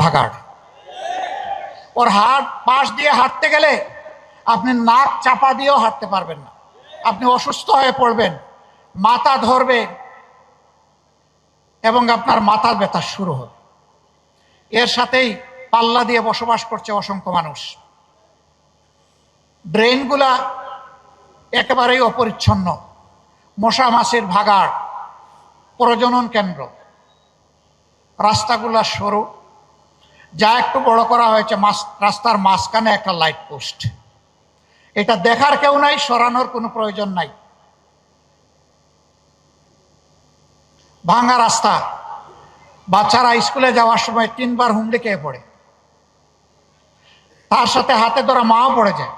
ভাগাড়। ওর হাট পাশ দিয়ে হাঁটতে গেলে আপনি নাক চাপা দিয়েও হাঁটতে পারবেন না, আপনি অসুস্থ হয়ে পড়বেন, মাথা ধরবে এবং আপনার মাথা ব্যথা শুরু হবে। এর সাথেই পাল্লা দিয়ে বসবাস করছে অসংখ্য মানুষ। ড্রেনগুলা একেবারেই অপরিচ্ছন্ন, মশা মাছির ভাগাড়, প্রজনন কেন্দ্র। রাস্তাগুলা সরু, যা একটু বড় করা হয়েছে রাস্তার মাঝখানে একটা লাইট পোস্ট। এটা দেখার কেউ নাই, সরানোর কোনো প্রয়োজন নাই। ভাঙা রাস্তা, বাচ্চারা স্কুলে যাওয়ার সময় 3 বার হুমড়ি খেয়ে পড়ে, তার সাথে হাতে ধরা মাও পড়ে যায়।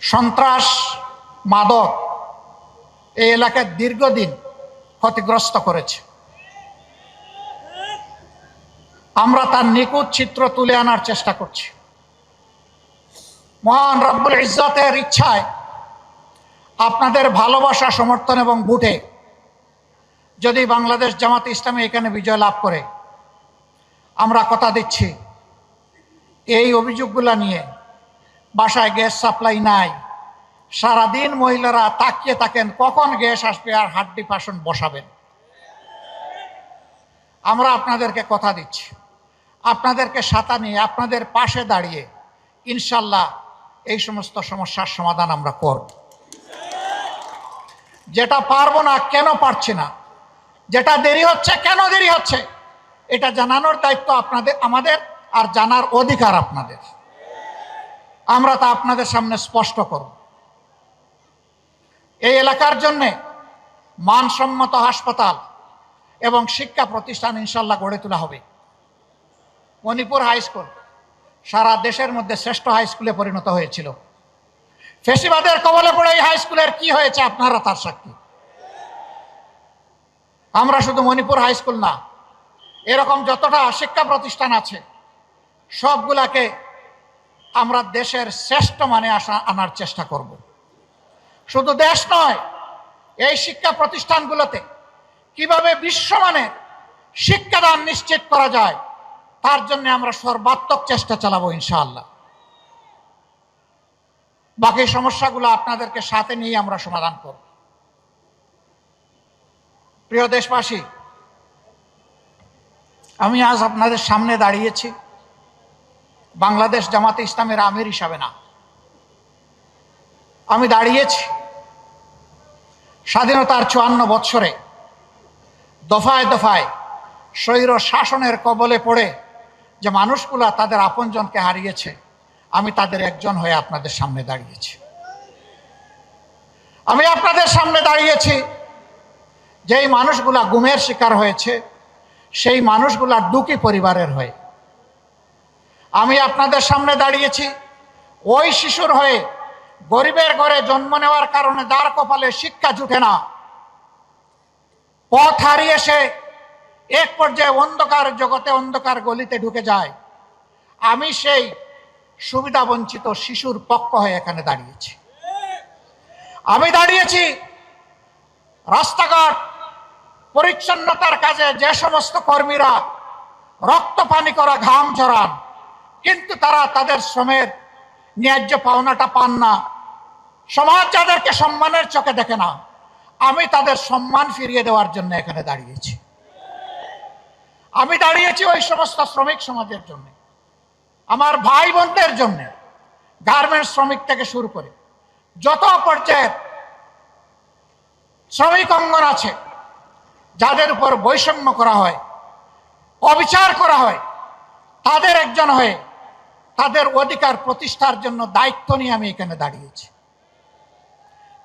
সন্ত্রাস, মাদক এই এলাকায় দীর্ঘদিন ক্ষতিগ্রস্ত করেছে। আমরা তার নিখুঁত চিত্র তুলে আনার চেষ্টা করছি। মহান রব্বুল ইজ্জতের ইচ্ছায়, আপনাদের ভালোবাসা, সমর্থন এবং ভোটে যদি বাংলাদেশ জামাতে ইসলামী এখানে বিজয় লাভ করে, আমরা কথা দিচ্ছি এই অভিযোগগুলো নিয়ে বাসায় গ্যাস সাপ্লাই নাই, সারাদিন মহিলারা তাকিয়ে থাকেন কখন গ্যাস আসবে আর হাড্ডি পাশন বসাবেন। আমরা আপনাদেরকে কথা দিচ্ছি, আপনাদেরকে সাথে নিয়ে, আপনাদের পাশে দাঁড়িয়ে ইনশাল্লাহ এই সমস্ত সমস্যার সমাধান আমরা করব। যেটা পারবো না, কেন পারছি না, যেটা দেরি হচ্ছে, কেন দেরি হচ্ছে, এটা জানানোর দায়িত্ব আপনাদের, আমাদের, আর জানার অধিকার আপনাদের। আমরা তা আপনাদের সামনে স্পষ্ট করব। এই এলাকার জন্য মানসম্মত হাসপাতাল এবং শিক্ষা প্রতিষ্ঠান ইনশাল্লাহ গড়ে তোলা হবে। মণিপুর হাই স্কুল সারা দেশের মধ্যে শ্রেষ্ঠ হাই স্কুলে পরিণত হয়েছিল। ফেসিবাদের কবলে পড়ে এই হাই স্কুলের কি হয়েছে আপনারা তার সাক্ষী। আমরা শুধু মণিপুর হাই স্কুল না, এরকম যতটা শিক্ষা প্রতিষ্ঠান আছে সবগুলাকে আমরা দেশের শ্রেষ্ঠ মানে আনার চেষ্টা করব। শুধু দেশ নয়, এই শিক্ষা প্রতিষ্ঠানগুলোতে কিভাবে বিশ্বমানের শিক্ষাদান নিশ্চিত করা যায় তার জন্য আমরা সর্বাত্মক চেষ্টা চালাবো ইনশাআল্লাহ। বাকি সমস্যাগুলো আপনাদেরকে সাথে নিয়ে আমরা সমাধান করব। প্রিয় দেশবাসী, আমি আজ আপনাদের সামনে দাঁড়িয়েছি বাংলাদেশ জামাতে ইসলামের আমির হিসাবে না, আমি দাঁড়িয়েছি স্বাধীনতার 54 বৎসরে দফায় দফায় স্বৈর শাসনের কবলে পড়ে যে মানুষগুলা তাদের আপনজনকে হারিয়েছে, আমি তাদের একজন হয়ে আপনাদের সামনে দাঁড়িয়েছি। আমি আপনাদের সামনে দাঁড়িয়েছি যেই মানুষগুলা গুমের শিকার হয়েছে, সেই মানুষগুলা দুঃখী পরিবারের হয়ে। আমি আপনাদের সামনে দাঁড়িয়েছি ওই শিশুর হয়ে, গরিবের ঘরে জন্ম নেওয়ার কারণে যার কপালে শিক্ষা জুটে না, পথ হারিয়ে সে এক পর্যায়ে অন্ধকার জগতে, অন্ধকার গলিতে ঢুকে যায়। আমি সেই সুবিধা বঞ্চিত শিশুর পক্ষ হয়ে এখানে দাঁড়িয়েছি। আমি দাঁড়িয়েছি রাস্তাঘাট পরিচ্ছন্নতার কাজে যে সমস্ত কর্মীরা রক্ত পানি করা, ঘাম ঝরান, কিন্তু তারা তাদের শ্রমের ন্যায্য পাওনাটা পান না। সমাজ যাদেরকে সম্মানের চোখে দেখে না, আমি তাদের সম্মান ফিরিয়ে দেওয়ার জন্য এখানে দাঁড়িয়েছি। আমি দাঁড়িয়েছি ওই সমস্ত শ্রমিক সমাজের জন্য, আমার ভাই বোনদের জন্য, গার্মেন্টস শ্রমিক থেকে শুরু করে যত পর্যায়ের শ্রমিক অঙ্গন আছে, যাদের উপর বৈষম্য করা হয়, অবিচার করা হয়, তাদের একজন হয়ে তাদের অধিকার প্রতিষ্ঠার জন্য দায়িত্ব নিয়ে আমি এখানে দাঁড়িয়েছি।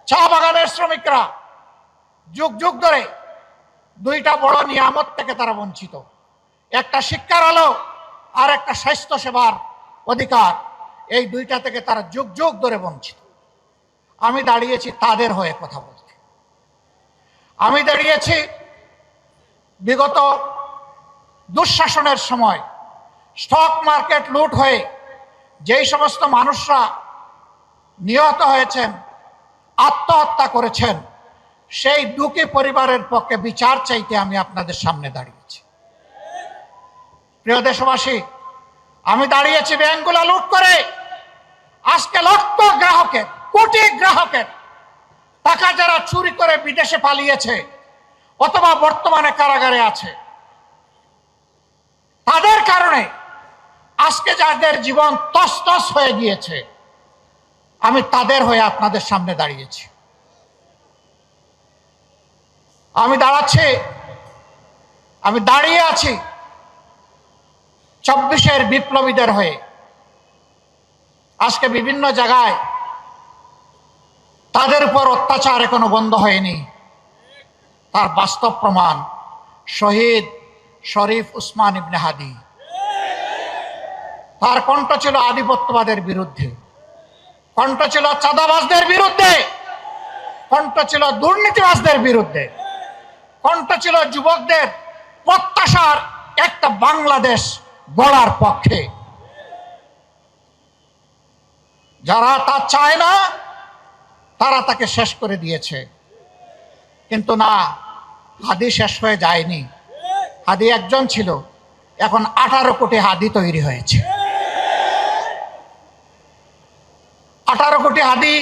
চা বাগানের শ্রমিকরা যুগ যুগ ধরে দুইটা বড় নিয়ামত থেকে তারা বঞ্চিত, একটা শিক্ষার আলো আর একটা স্বাস্থ্য সেবার অধিকার। এই দুইটা থেকে তারা যুগ যুগ ধরে বঞ্চিত। আমি দাঁড়িয়েছি তাদের হয়ে কথা বলতে। আমি দাঁড়িয়েছি বিগত দুঃশাসনের সময় স্টক মার্কেট লুট হয়ে যেই সমস্ত মানুষরা নিহত হয়েছেন, আত্মহত্যা করেছেন, সেই দুঃখী পরিবারের পক্ষে বিচার চাইতে আমি আপনাদের সামনে দাঁড়িয়েছি। প্রিয় দেশবাসী, আমি দাঁড়িয়েছি ব্যাংকগুলো লুট করে। আজকে লক্ষ গ্রাহকের, কোটি গ্রাহকের টাকা যারা চুরি করে বিদেশে পালিয়েছে অথবা বর্তমানে কারাগারে আছে, তাদের কারণে আজকে যাদের জীবন তছনছ হয়ে গিয়েছে, আমি তাদের হয়ে আপনাদের সামনে দাঁড়িয়েছি। আমি দাঁড়িয়ে আছি 24-এর বিপ্লবীদের হয়ে। আজকে বিভিন্ন জায়গায় তাদের উপর অত্যাচার এখনো বন্ধ হয়নি, তার বাস্তব প্রমাণ শহীদ শরীফ উসমান ইবনে হাদি। তার কণ্ঠ ছিল আধিপত্যবাদের বিরুদ্ধে, কণ্ঠ ছিল চাঁদাবাজদের বিরুদ্ধে, কণ্ঠ ছিল দুর্নীতিবাজদের বিরুদ্ধে, কণ্ঠ ছিল যুবকদের প্রত্যাশার একটা বাংলাদেশ গড়ার পক্ষে। যারা তা চায় না তারা তাকে শেষ করে দিয়েছে, কিন্তু না, হাদি শেষ হয়ে যায়নি। হাদি একজন ছিল, এখন 18 কোটি হাদি তৈরি হয়েছে। 18 কোটি হাদি,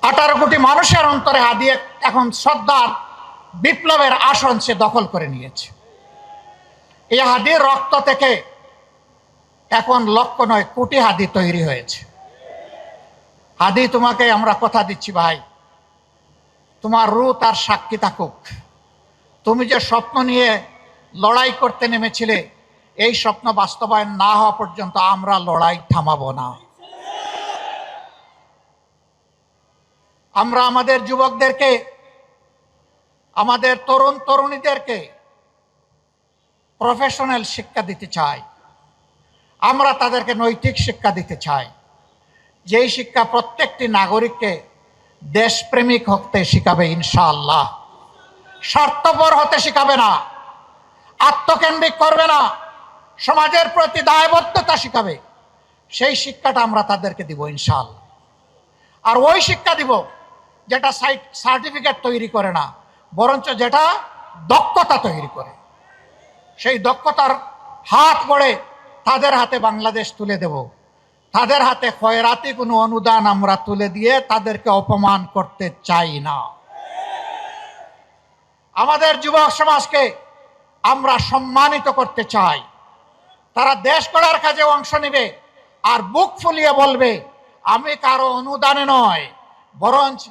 18 কোটি মানুষের অন্তরে হাদি এখন শ্রদ্ধার বিপ্লবের আসন সে দখল করে নিয়েছে। এই হাদির রক্ত থেকে এখন লক্ষ নয় কোটি হাদি তৈরি হয়েছে। হাদি, তোমাকে আমরা কথা দিচ্ছি ভাই, তোমার রূহ তার সাক্ষী থাকুক। তুমি যে স্বপ্ন নিয়ে লড়াই করতে নেমেছিলে, এই স্বপ্ন বাস্তবায়ন না হওয়া পর্যন্ত আমরা লড়াই থামাবো না। আমরা আমাদের যুবকদেরকে, আমাদের তরুণ তরুণীদেরকে প্রফেশনাল শিক্ষা দিতে চাই। আমরা তাদেরকে নৈতিক শিক্ষা দিতে চাই, যেই শিক্ষা প্রত্যেকটি নাগরিককে দেশপ্রেমিক হতে শিখাবে ইনশাআল্লাহ। স্বার্থপর হতে শিখাবে না, আত্মকেন্দ্রিক করবে না, সমাজের প্রতি দায়বদ্ধতা শিখাবে। সেই শিক্ষাটা আমরা তাদেরকে দিব ইনশাআল্লাহ। আর ওই শিক্ষা দিব যেটা সার্টিফিকেট তৈরি করে না, বরঞ্চ যেটা দক্ষতা তৈরি করে। সেই দক্ষতার হাত গড়ে তাদের হাতে বাংলাদেশ তুলে দেব। তাদের হাতে খয়রাতি কোনো অনুদান আমরা তুলে দিয়ে তাদেরকে অপমান করতে চাই না। আমাদের যুবক সমাজকে আমরা সম্মানিত করতে চাই। তারা দেশ গড়ার কাজে অংশ নেবে আর বুক ফুলিয়ে বলবে, আমি কারো অনুদানে নয়, বরঞ্চ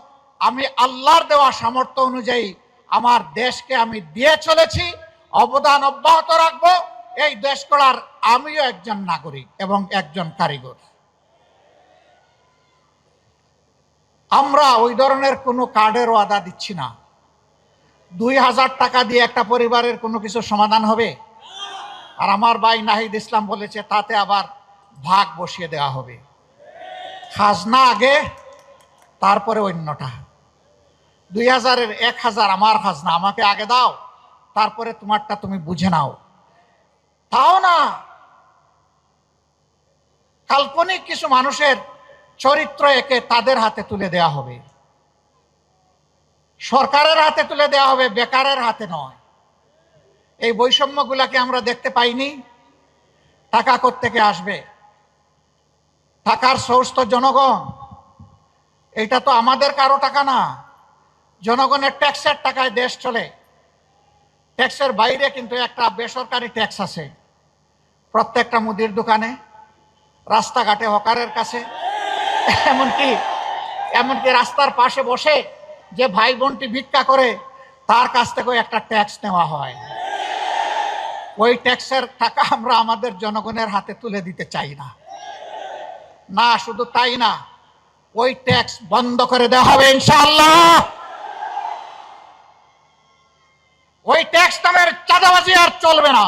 আমি আল্লাহর দেওয়া সামর্থ্য অনুযায়ী আমার দেশকে আমি দিয়ে চলেছি, অবদান অব্যাহত রাখবো। এই দেশ গড়ার আমিও একজন নাগরিক এবং একজন কারিগর। আমরা ওই ধরনের কোনো কার্ডের ওয়াদা দিচ্ছি না। 2000 টাকা দিয়ে একটা পরিবারের কোনো কিছু সমাধান হবে? আর আমার ভাই নাহিদ ইসলাম বলেছে তাতে আবার ভাগ বসিয়ে দেওয়া হবে। খাজনা আগে, তারপরে অন্যটা। 2000-এর 1000 আমার খাজনা, আমাকে আগে দাও, তারপরে তোমারটা তুমি বুঝে নাও। তাও না, কাল্পনিক কিছু মানুষের চরিত্র একে তাদের হাতে তুলে দেয়া হবে, সরকারের হাতে তুলে দেওয়া হবে, বেকারের হাতে নয়। এই বৈষম্যগুলাকে আমরা দেখতে পাইনি। টাকা কোত্থেকে আসবে? টাকার সোর্স তো জনগণ। এটা তো আমাদের কারো টাকা না, জনগণের ট্যাক্সের টাকায় দেশ চলে। ট্যাক্সের বাইরে কিন্তু একটা বেসরকারি ট্যাক্স আছে, প্রত্যেকটা মুদির দোকানে, রাস্তাঘাটে, হকারের কাছে, এমনকি রাস্তার পাশে বসে যে ভাই বোনটি ভিক্ষা করে তার কাছ থেকেও একটা ট্যাক্স নেওয়া হয়। ওই ট্যাক্সের টাকা আমরা আমাদের জনগণের হাতে তুলে দিতে চাই না। না, শুধু তাই না, ওই ট্যাক্স বন্ধ করে দেওয়া হবে ইনশাআল্লাহ। ওই ট্যাক্স নামের চাঁদাবাজি আর চলবে না।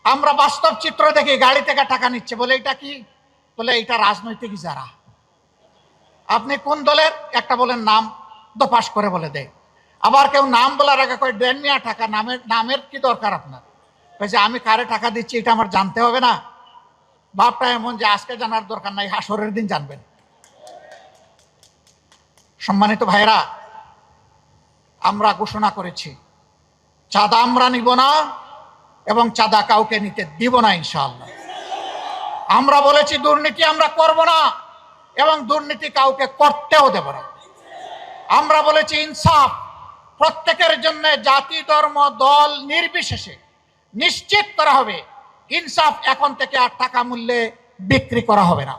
আমরা বাস্তব চিত্র দেখি, গাড়ি থেকে টাকা নিচ্ছে, বলে এটা কি? বলে এটা রাজনৈতিক ইজারা। আপনি কোন দলের? একটা বলেন নাম, দোপাস করে বলে দেয়। আবার কেউ নাম বলার আগে কয় দেন মিয়া টাকা। নামের কি দরকার আপনার? বলছে আমি কারে টাকা দিচ্ছি এটা আমার জানতে হবে না? ভাবটা এমন যে আজকে জানার দরকার নাই, হাসরের দিন জানবেন। সম্মানিত ভাইরা, আমরা ঘোষণা করেছি চাঁদা আমরা নিব না এবং চাঁদা কাউকে নিতে দিব না ইনশাআল্লাহ। আমরা বলেছি দুর্নীতি আমরা করব না এবং দুর্নীতি কাউকে করতেও দেব না। আমরা বলেছি ইনসাফ প্রত্যেকের জন্য জাতি ধর্ম দল নির্বিশেষে নিশ্চিত করা হবে। ইনসাফ এখন থেকে আর টাকা মূল্যে বিক্রি করা হবে না।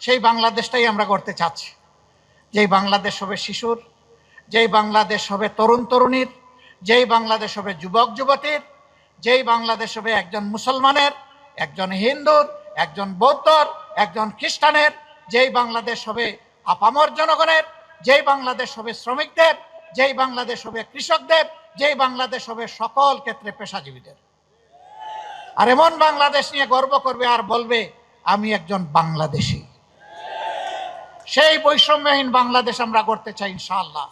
সেই বাংলাদেশটাই আমরা করতে চাচ্ছি, যেই বাংলাদেশ হবে শিশুর, যেই বাংলাদেশ হবে তরুণ তরুণীর, যেই বাংলাদেশ হবে যুবক যুবতীর, যেই বাংলাদেশ হবে একজন মুসলমানের, একজন হিন্দুর, একজন বৌদ্ধর, একজন খ্রিস্টানের, যেই বাংলাদেশ হবে আপামর জনগণের, যেই বাংলাদেশ হবে শ্রমিকদের, যেই বাংলাদেশ হবে কৃষকদের, যেই বাংলাদেশ হবে সকল ক্ষেত্রে পেশাজীবীদের। আর এমন বাংলাদেশ নিয়ে গর্ব করবে আর বলবে আমি একজন বাংলাদেশী। সেই বৈষম্যহীন বাংলাদেশ আমরা গড়তে চাই ইনশাআল্লাহ।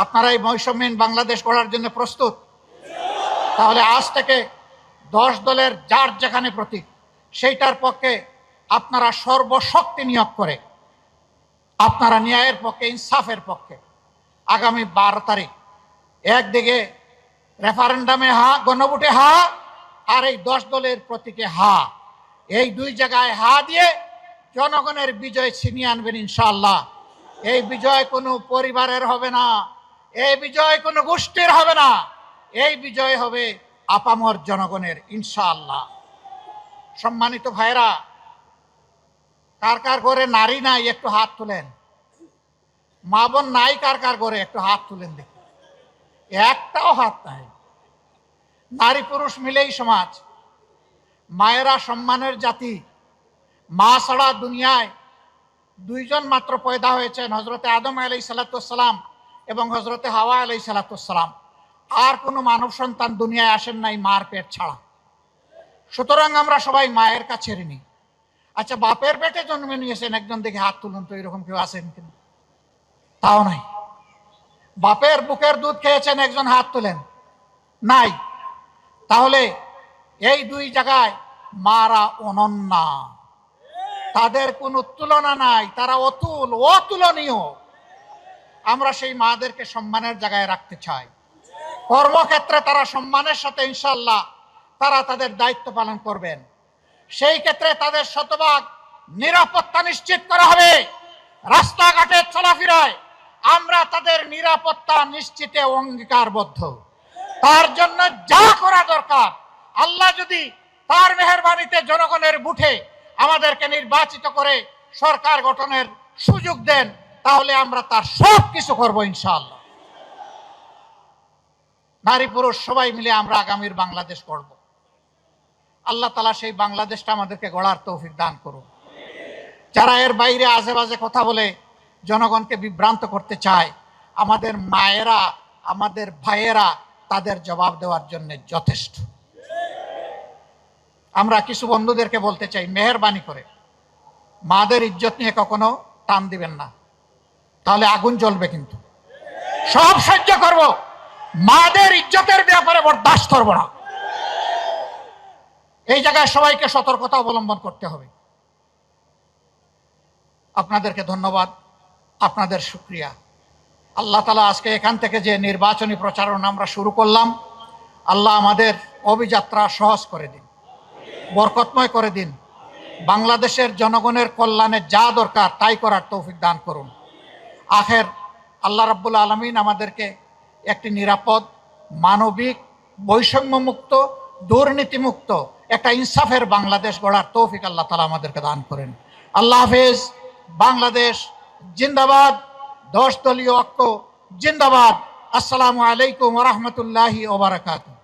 আপনারা এই বৈষম্যহীন বাংলাদেশ গড়ার জন্য প্রস্তুত? তাহলে আজ থেকে 10 দলের যার যেখানে প্রতীক সেইটার পক্ষে আপনারা সর্বশক্তি নিয়োগ করে আপনারা ন্যায়ের পক্ষে, ইনসাফের পক্ষে আগামী 12 তারিখ একদিকে রেফারেন্ডামে হা, গণভোটে হা, আর এই 10 দলের প্রতীকে হা, এই দুই জায়গায় হা দিয়ে জনগণের বিজয় ছিনিয়ে আনবেন ইনশাআল্লাহ। এই বিজয় কোনো পরিবারের হবে না, এই বিজয় কোনো গোষ্ঠীর হবে না, এই বিজয় হবে আপামর জনগণের ইনশাআল্লাহ। সম্মানিত ভাইরা, কার কার ঘরে নারী নাই একটু হাত তুলেন। মা বোন নাই কার কার ঘরে একটু হাত তুলেন দেখি। একটাও হাত নাই। নারী পুরুষ মিলেই সমাজ। মায়েরা সম্মানের জাতি। মা ছাড়া দুনিয়ায় 2 জন মাত্র পয়দা হয়েছেন, হজরতে আদম আলাইহিস সালাম এবং হজরতে হাওয়া আলাইহিস সালাম। আর কোনো মানব সন্তান দুনিয়ায় আসেন নাই মার পেট ছাড়া। সুতরাং আমরা সবাই মায়ের কাছে ঋণী। আচ্ছা, বাপের পেটে জন্মে নিয়েছেন একজন, দেখে হাত তুলুন তো, এরকম কেউ আছেন কিনা? তাও নাই। বাপের বুকের দুধ খেয়েছেন একজন, হাত তুলেন। নাই। তাহলে এই 2 জায়গায় মারা অনন্যা, তাদের কোনো তুলনা নাই, তারা অতুলনীয়। আমরা সেই মাদেরকে সম্মানের জায়গায় রাখতে চাই। কর্মক্ষেত্রে তারা সম্মানের সাথে ইনশাআল্লাহ তারা তাদের দায়িত্ব পালন করবেন। সেই ক্ষেত্রে তাদের শতভাগ নিরাপত্তা নিশ্চিত করা হবে। রাস্তাঘাটে চলাফেরায় আমরা তাদের নিরাপত্তা নিশ্চিতে অঙ্গীকারবদ্ধ। তার জন্য যা করা দরকার, আল্লাহ যদি তার মেহেরবানিতে জনগণের ভোটে আমাদেরকে নির্বাচিত করে সরকার গঠনের সুযোগ দেন, তাহলে আমরা তার সব কিছু করবো ইনশাআল্লাহ। নারী পুরুষ সবাই মিলে আমরা আগামীর বাংলাদেশ গড়ব। আল্লাহ তাআলা সেই বাংলাদেশটা আমাদেরকে গড়ার তৌফিক দান করুন। যারা এর বাইরে আজে বাজে কথা বলে জনগণকে বিভ্রান্ত করতে চায়, আমাদের মায়েরা, আমাদের ভাইয়েরা তাদের জবাব দেওয়ার জন্য যথেষ্ট। আমরা কিছু বন্ধুদেরকে বলতে চাই, মেহেরবানি করে মাদের ইজ্জত নিয়ে কখনো টান দিবেন না, তাহলে আগুন জ্বলবে। কিন্তু সব সহ্য করব, মাদের ইজ্জতের ব্যাপারে বরদাস্ত করব না। এই জায়গায় সবাইকে সতর্কতা অবলম্বন করতে হবে। আপনাদেরকে ধন্যবাদ, আপনাদের শুকরিয়া। আল্লাহ তাআলা আজকে এখান থেকে যে নির্বাচনী প্রচারণা আমরা শুরু করলাম, আল্লাহ আমাদের অভিযাত্রা সহজ করে দিন, বরকতময় করে দিন। বাংলাদেশের জনগণের কল্যাণে যা দরকার তাই করার তৌফিক দান করুন। আখের আল্লাহ রাব্বুল আলামিন আমাদেরকে একটি নিরাপদ, মানবিক, বৈষম্যমুক্ত, দুর্নীতিমুক্ত একটা ইনসাফের বাংলাদেশ গড়ার তৌফিক আল্লাহ তাআলা আমাদেরকে দান করেন। আল্লাহ হাফেজ। বাংলাদেশ জিন্দাবাদ। 10 দলীয় ঐক্য জিন্দাবাদ। আসসালামু আলাইকুম ওয়া রাহমাতুল্লাহি ওয়া বারাকাতুহু।